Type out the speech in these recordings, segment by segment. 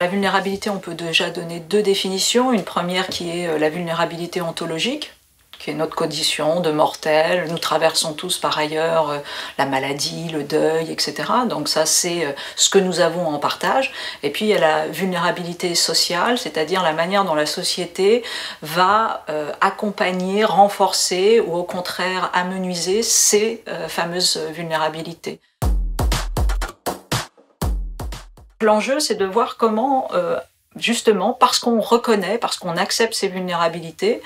La vulnérabilité, on peut déjà donner deux définitions. Une première qui est la vulnérabilité ontologique, qui est notre condition de mortel. Nous traversons tous par ailleurs la maladie, le deuil, etc. Donc ça, c'est ce que nous avons en partage. Et puis il y a la vulnérabilité sociale, c'est-à-dire la manière dont la société va accompagner, renforcer ou au contraire amenuiser ces fameuses vulnérabilités. L'enjeu, c'est de voir comment, justement, parce qu'on reconnaît, parce qu'on accepte ces vulnérabilités,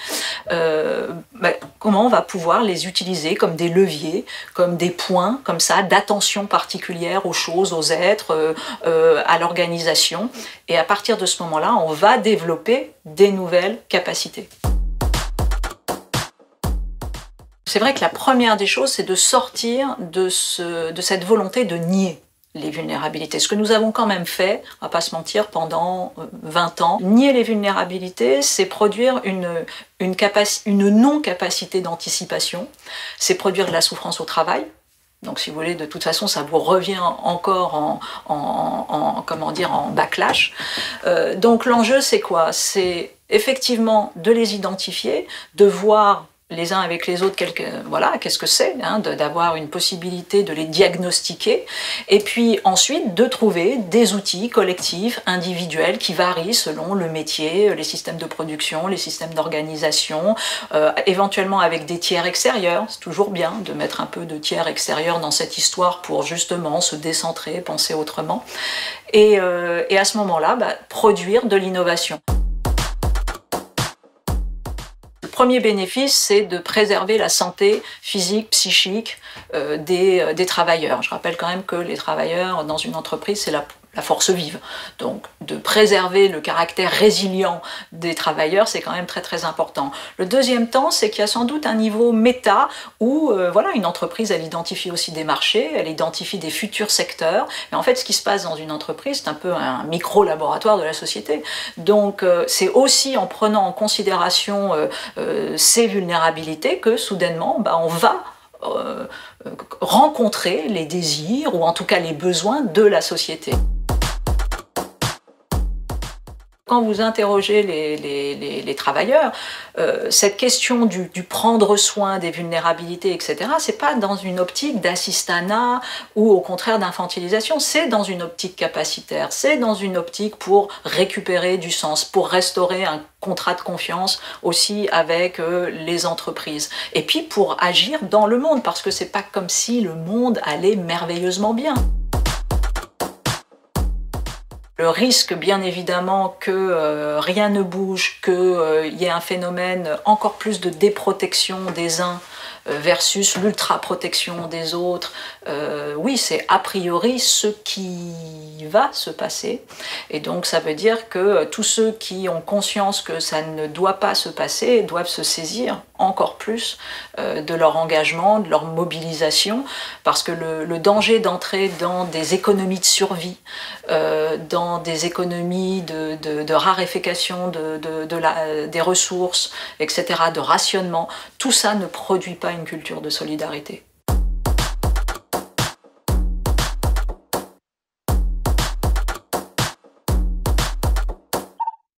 comment on va pouvoir les utiliser comme des leviers, comme des points, comme ça, d'attention particulière aux choses, aux êtres, à l'organisation. Et à partir de ce moment-là, on va développer des nouvelles capacités. C'est vrai que la première des choses, c'est de sortir de cette volonté de nier les vulnérabilités. Ce que nous avons quand même fait, on va pas se mentir, pendant 20 ans. Nier les vulnérabilités, c'est produire une non-capacité d'anticipation, c'est produire de la souffrance au travail. Donc si vous voulez, de toute façon, ça vous revient encore en backlash. Donc l'enjeu, c'est quoi? C'est effectivement de les identifier, de voir les uns avec les autres, qu'est-ce que c'est, hein, d'avoir une possibilité de les diagnostiquer, et puis ensuite de trouver des outils collectifs, individuels, qui varient selon le métier, les systèmes de production, les systèmes d'organisation, éventuellement avec des tiers extérieurs. C'est toujours bien de mettre un peu de tiers extérieurs dans cette histoire pour justement se décentrer, penser autrement, et à ce moment-là, produire de l'innovation. Le premier bénéfice, c'est de préserver la santé physique, psychique des travailleurs. Je rappelle quand même que les travailleurs dans une entreprise, c'est la force vive. Donc de préserver le caractère résilient des travailleurs, c'est quand même très très important. Le deuxième temps, c'est qu'il y a sans doute un niveau méta où une entreprise, elle identifie aussi des marchés, elle identifie des futurs secteurs. Mais en fait, ce qui se passe dans une entreprise, c'est un peu un micro-laboratoire de la société. Donc c'est aussi en prenant en considération ces vulnérabilités que soudainement, on va rencontrer les désirs ou en tout cas les besoins de la société. Quand vous interrogez les travailleurs, cette question du prendre soin des vulnérabilités, etc., c'est pas dans une optique d'assistanat ou au contraire d'infantilisation, c'est dans une optique capacitaire, c'est dans une optique pour récupérer du sens, pour restaurer un contrat de confiance aussi avec les entreprises. Et puis pour agir dans le monde, parce que c'est pas comme si le monde allait merveilleusement bien. Le risque, bien évidemment, que rien ne bouge, qu'il y ait un phénomène encore plus de déprotection des uns versus l'ultra-protection des autres, oui, c'est a priori ce qui va se passer. Et donc ça veut dire que tous ceux qui ont conscience que ça ne doit pas se passer doivent se saisir encore plus de leur engagement, de leur mobilisation, parce que le danger d'entrer dans des économies de survie, dans des économies de raréfaction des ressources, etc., de rationnement, tout ça ne produit pas une culture de solidarité.